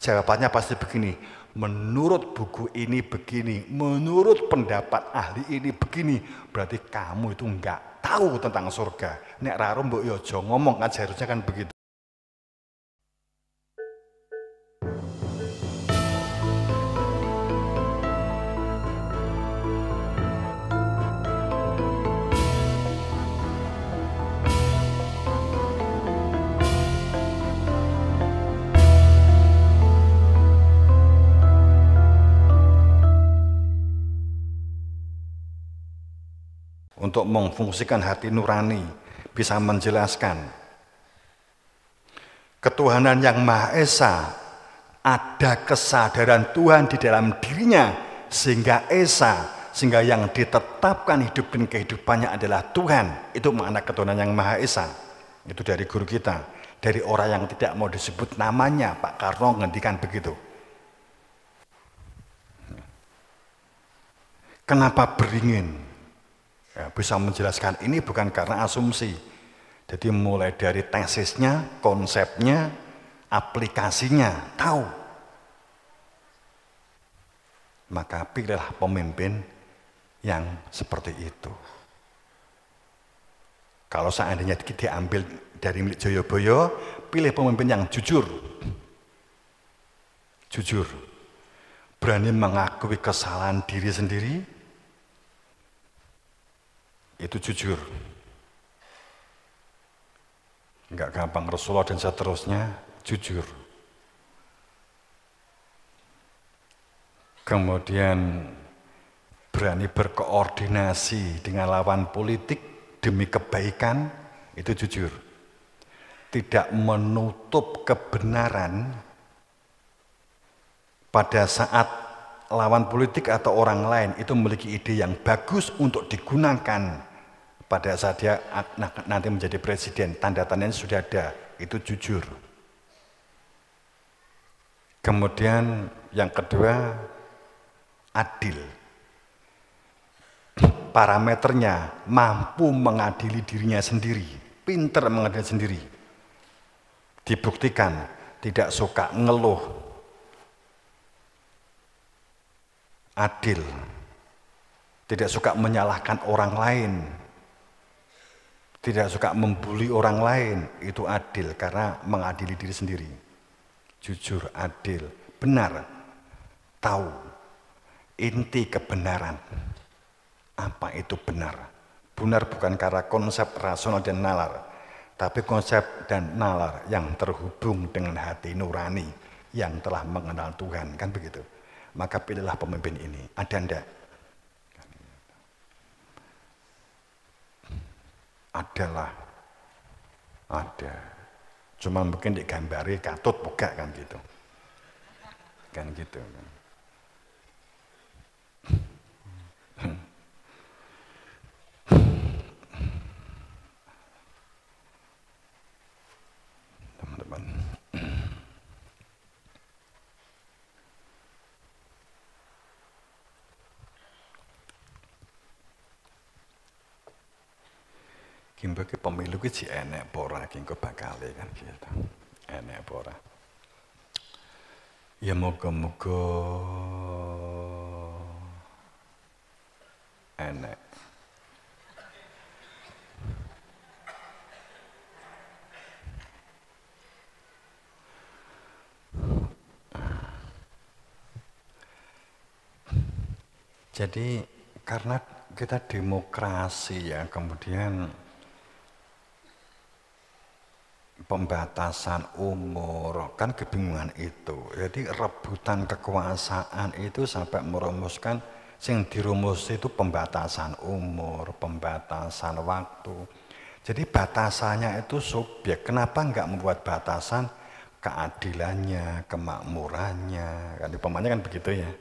Jawabannya pasti begini, menurut buku ini begini, menurut pendapat ahli ini begini, berarti kamu itu enggak tahu tentang surga. Nek raro mbok yo aja ngomong kan, seharusnya kan begitu. Untuk memfungsikan hati nurani, bisa menjelaskan ketuhanan yang Maha Esa, ada kesadaran Tuhan di dalam dirinya, sehingga yang ditetapkan hidup dan kehidupannya adalah Tuhan. Itu makna ketuhanan yang Maha Esa. Itu dari guru kita, dari orang yang tidak mau disebut namanya, Pak Karno ngendikan begitu. Kenapa beringin? Ya, bisa menjelaskan ini bukan karena asumsi. Jadi mulai dari tesisnya, konsepnya, aplikasinya, tahu. Maka pilihlah pemimpin yang seperti itu. Kalau seandainya diambil dari milik Joyoboyo, pilih pemimpin yang jujur. Jujur. Berani mengakui kesalahan diri sendiri, itu jujur. Enggak gampang Rasulullah dan seterusnya, jujur. Kemudian berani berkoordinasi dengan lawan politik demi kebaikan, itu jujur. Tidak menutup kebenaran pada saat lawan politik atau orang lain itu memiliki ide yang bagus untuk digunakan pada saat dia nanti menjadi presiden, tanda-tandanya sudah ada, itu jujur. Kemudian yang kedua, adil. Parameternya mampu mengadili dirinya sendiri, pinter mengadili sendiri. Dibuktikan, tidak suka ngeluh. Adil. Tidak suka menyalahkan orang lain. Tidak suka membuli orang lain, itu adil karena mengadili diri sendiri. Jujur, adil, benar, tahu inti kebenaran. Apa itu benar? Benar bukan karena konsep rasional dan nalar, tapi konsep dan nalar yang terhubung dengan hati nurani yang telah mengenal Tuhan, kan begitu. Maka pilihlah pemimpin ini. Ada enggak? Adalah, ada. Cuma mungkin digambari Katut buka kan gitu. Kan gitu. Teman-teman. Kimbo ke pemilu ki si enek pora kingko bakale kan gitu. Enek pora. Ya moga-moga enek. Jadi karena kita demokrasi ya, kemudian pembatasan umur, kan kebingungan itu. Jadi rebutan kekuasaan itu sampai merumuskan, yang dirumus itu pembatasan umur, pembatasan waktu. Jadi batasannya itu subjek. Kenapa enggak membuat batasan keadilannya, kemakmurannya? Kan umpamanya kan begitu ya.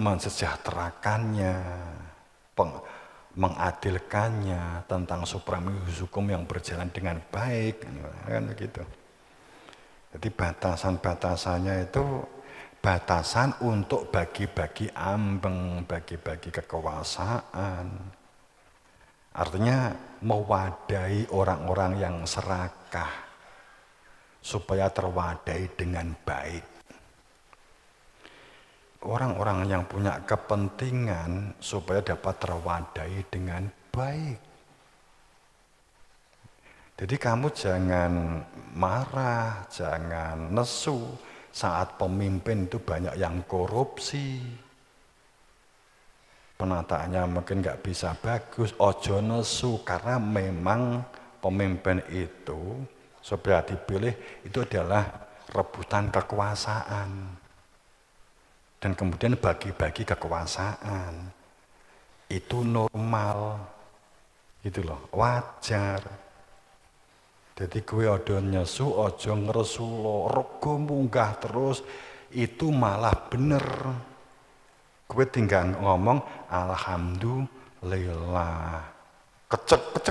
Mensejahterakannya, mengadilkannya, tentang supremasis hukum yang berjalan dengan baik, kan begitu. Jadi batasan-batasannya itu batasan untuk bagi-bagi ambeng, bagi-bagi kekuasaan. Artinya mewadahi orang-orang yang serakah, supaya terwadai dengan baik. Orang-orang yang punya kepentingan supaya dapat terwadai dengan baik. Jadi kamu jangan marah, jangan nesu saat pemimpin itu banyak yang korupsi. Penataannya mungkin nggak bisa bagus, ojo nesu karena memang pemimpin itu supaya dipilih itu adalah rebutan kekuasaan. Dan kemudian bagi-bagi kekuasaan. Itu normal. Gitu loh, wajar. Jadi gue ojo nyesu, ojo ngresulo, rego munggah terus, itu malah bener. Gue tinggal ngomong, alhamdulillah. Kecek.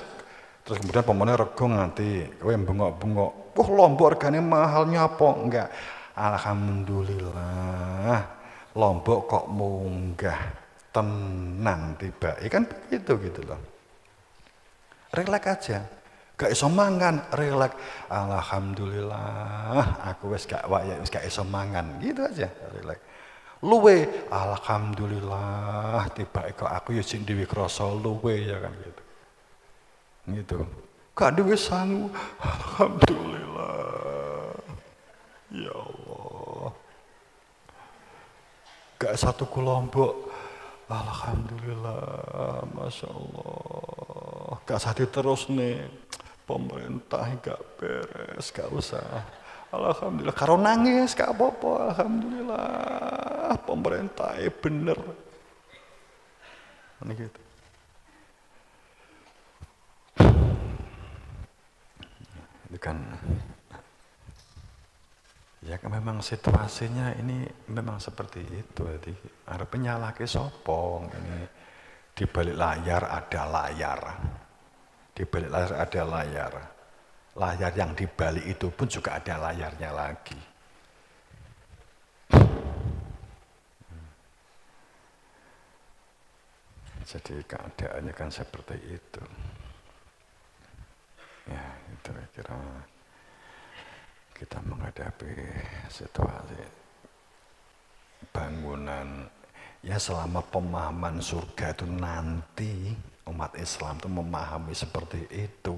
Terus kemudian pemenang rego nganti, gue bengok-bengok, Lombok harganya mahalnya apa? Enggak, alhamdulillah. Lombok kok munggah, tenang tiba, kan begitu gitu loh. Relax aja, gak iso mangan, relax. Alhamdulillah, aku wis gak iso mangan, gitu aja, relax. Luwe, alhamdulillah, tiba kok aku yo sing dhewe krasa luwe ya kan gitu. Gitu. Gak duwe sangu, alhamdulillah. Ya Allah. Gak satu Lombok, alhamdulillah, masya Allah. Gak satu terus nih, pemerintah gak beres, gak usah. Alhamdulillah, karo nangis gak apa-apa, alhamdulillah, pemerintah bener. Ini gitu. Itu kan. Ya memang situasinya ini memang seperti itu. Jadi arepnya nyalake sopong ini di balik layar ada layar. Di balik layar ada layar. Layar yang di balik itu pun juga ada layarnya lagi. Jadi keadaannya kan seperti itu. Ya, itu kira kita menghadapi situasi bangunan ya selama pemahaman surga itu nanti umat Islam itu memahami seperti itu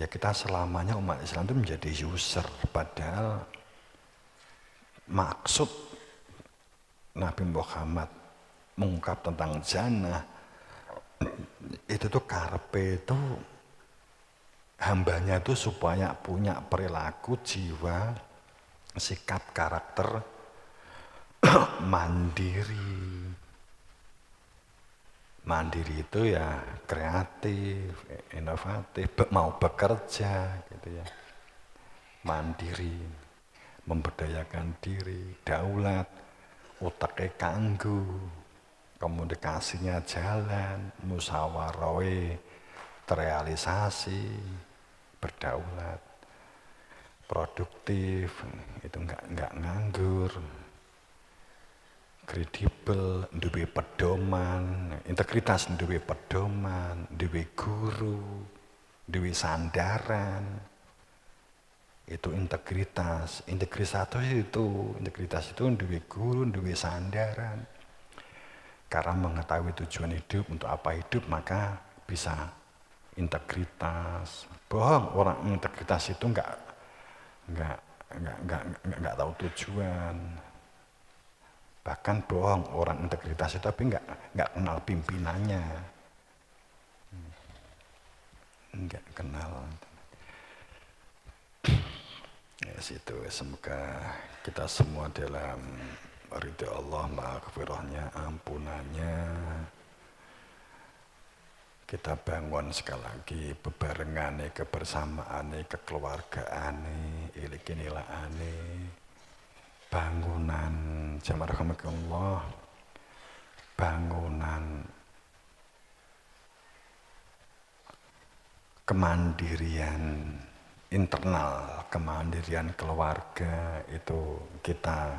ya kita selamanya umat Islam itu menjadi user padahal maksud Nabi Muhammad mengungkap tentang jannah itu tuh karpe itu hambanya itu supaya punya perilaku, jiwa, sikap, karakter mandiri. Mandiri itu ya kreatif, inovatif, mau bekerja gitu ya. Mandiri, memberdayakan diri, daulat, otaknya kanggu, komunikasinya jalan, musyawarah terrealisasi, berdaulat, produktif, itu enggak nganggur, kredibel, duwe pedoman, integritas duwe pedoman, duwe guru, duwe sandaran, itu integritas. Integritas itu duwe guru, duwe sandaran. Karena mengetahui tujuan hidup, untuk apa hidup, maka bisa integritas. Bohong, orang integritas itu enggak tahu tujuan. Bahkan bohong orang integritas itu tapi enggak kenal pimpinannya. Enggak kenal. Ya situ, semoga kita semua dalam ridha Allah, maghfirahnya, ampunannya. Kita bangun sekali lagi bebarengane, kebersamaane, kekeluargaane, ilikinilaane, bangunan jamarahmatullah, bangunan kemandirian internal, kemandirian keluarga itu kita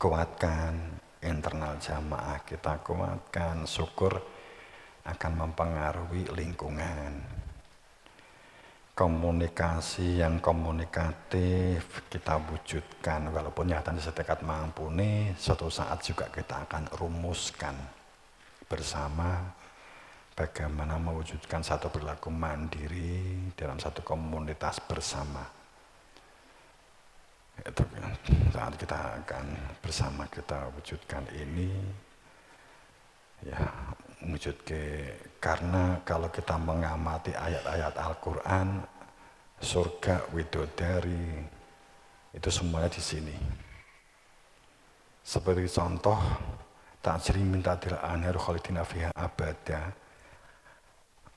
kuatkan, internal jamaah kita kuatkan, syukur akan mempengaruhi lingkungan. komunikasi yang komunikatif kita wujudkan, walaupun nyatanya sedekat mampu nih, suatu saat juga kita akan rumuskan bersama bagaimana mewujudkan satu perilaku mandiri dalam satu komunitas bersama. Itu saat kita akan bersama kita wujudkan ini, ya wujud karena kalau kita mengamati ayat-ayat Al-Quran, surga, widodari, itu semuanya di sini. Seperti contoh, tajri min tahtil anhar khalidina fiha abada,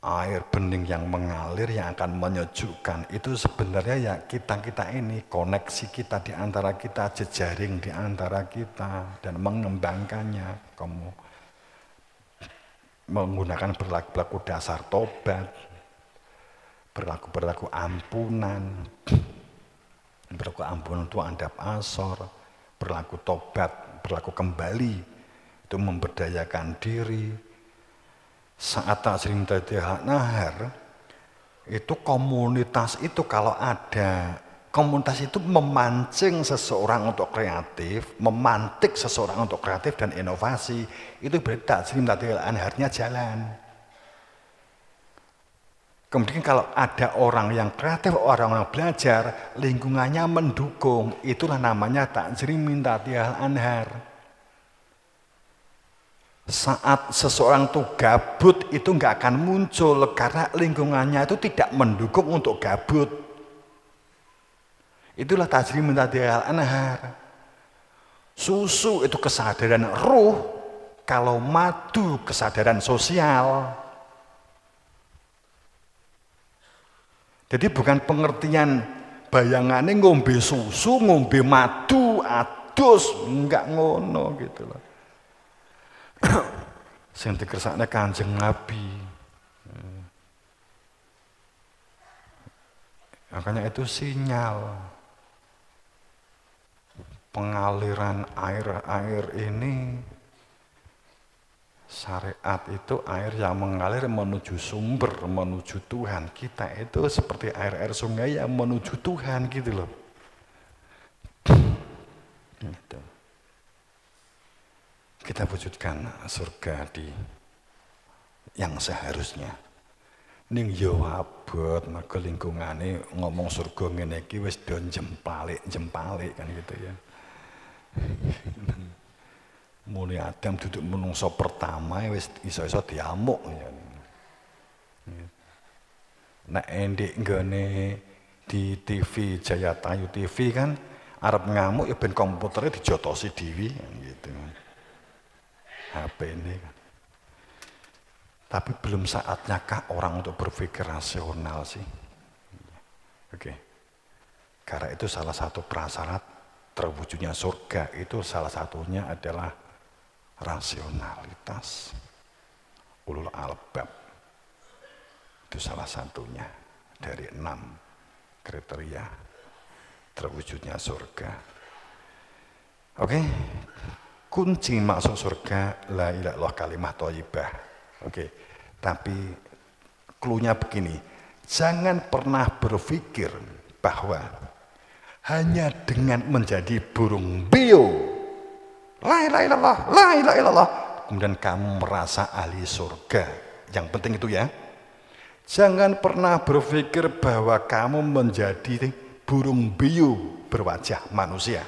air bening yang mengalir yang akan menyejukkan, itu sebenarnya ya kita ini, koneksi kita di antara kita, jejaring di antara kita, dan mengembangkannya. Kamu menggunakan perilaku dasar tobat, perilaku ampunan. Perilaku ampunan itu adab asor, perilaku tobat, perilaku kembali, itu memberdayakan diri. Saat tasrim tadihal nahar, itu komunitas itu kalau ada, komunitas itu memancing seseorang untuk kreatif, memantik seseorang untuk kreatif dan inovasi, itu berarti tasrim tadihal anharnya jalan. Kemudian kalau ada orang yang kreatif, orang-orang belajar, lingkungannya mendukung, itulah namanya tasrim tadihal anhar. Saat seseorang itu gabut, itu nggak akan muncul karena lingkungannya itu tidak mendukung untuk gabut. Itulah tajri min tahtil anhar. Susu itu kesadaran ruh, kalau madu kesadaran sosial. Jadi bukan pengertian bayangannya ngombe susu, ngombe madu, adus, enggak ngono gitu loh. Sing dikersakne Kanjeng Nabi. Makanya itu sinyal. Pengaliran air ini, syariat itu air yang mengalir menuju sumber, menuju Tuhan. Kita itu seperti air sungai yang menuju Tuhan gitu loh. Gitu. Kita wujudkan surga di yang seharusnya. Ning yo abot mergo lingkungane ngomong surga ngene iki wis do jempalik kan gitu ya. Mulai Adam duduk menungso pertama wis iso-iso diamuk ya. Nek endek nggone di TV Jayatayu TV kan arep ngamuk ya ben komputernya dijotosi dhewe gitu. HP ini kan. Tapi belum saatnya kah orang untuk berpikir rasional sih? Oke. Karena itu salah satu prasyarat terwujudnya surga, itu salah satunya adalah rasionalitas. Ulul albab. Itu salah satunya dari 6 kriteria terwujudnya surga. Oke. Kunci masuk surga la ilaha illallah kalimah thayyibah. Oke. Tapi cluenya begini, jangan pernah berpikir bahwa hanya dengan menjadi burung beo, la ilaha illallah, kemudian kamu merasa ahli surga. Yang penting itu ya. Jangan pernah berpikir bahwa kamu menjadi burung beo berwajah manusia.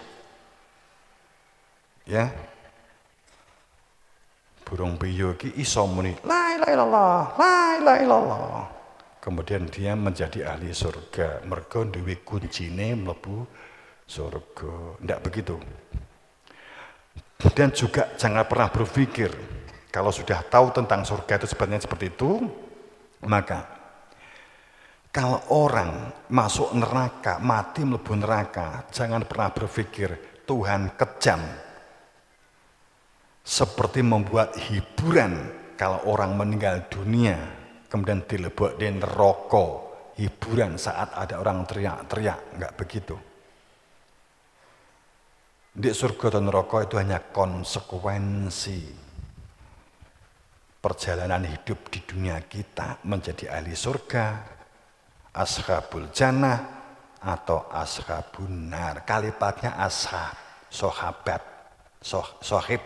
Ya. Burung beo iki iso muni la ilaha illallah. Kemudian dia menjadi ahli surga, mergo duwe kuncine mlebu surga. Ndak begitu. Dan juga jangan pernah berpikir kalau sudah tahu tentang surga itu sebenarnya seperti itu, maka kalau orang masuk neraka, mati mlebu neraka, jangan pernah berpikir Tuhan kejam. Seperti membuat hiburan kalau orang meninggal dunia kemudian dilebok di neraka, hiburan saat ada orang teriak-teriak, enggak begitu. Di surga dan neraka itu hanya konsekuensi perjalanan hidup di dunia kita menjadi ahli surga ashabul jannah atau ashabun nar. Kalimatnya ashab, sahabat, sohib.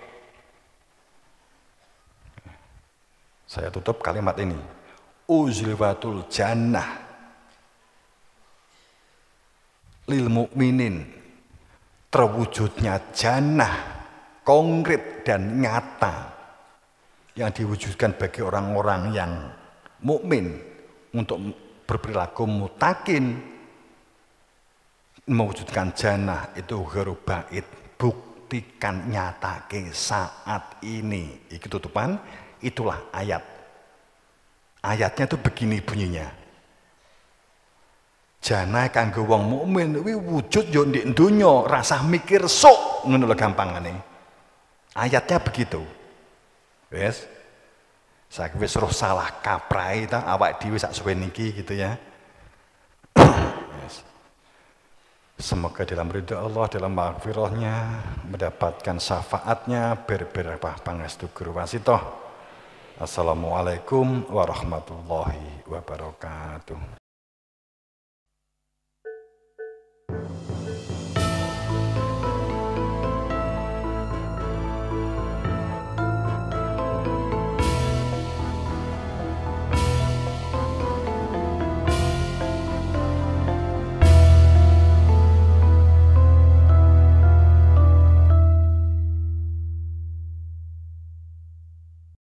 Saya tutup kalimat ini. Uzlifatul jannah lil mukminin, terwujudnya jannah konkret dan nyata yang diwujudkan bagi orang-orang yang mukmin untuk berperilaku mutakin, mewujudkan jannah itu ghairu ba'id, buktikan nyatake saat ini. Iki tutupan, itulah ayat. Ayatnya itu begini bunyinya. Jannah kanggo wong mukmin kuwi wujud yo ndek donya, rasah mikir sok, ngono lho gampangane. Ayatnya begitu. Wes. Saiki wis roh salah kaprai ta awak dhewe sak suwe niki gitu ya. Yes. Semoga dalam ridha Allah, dalam maghfirahnya mendapatkan syafaatnya berberkah pangestu guru wasitoh. Assalamualaikum warahmatullahi wabarakatuh.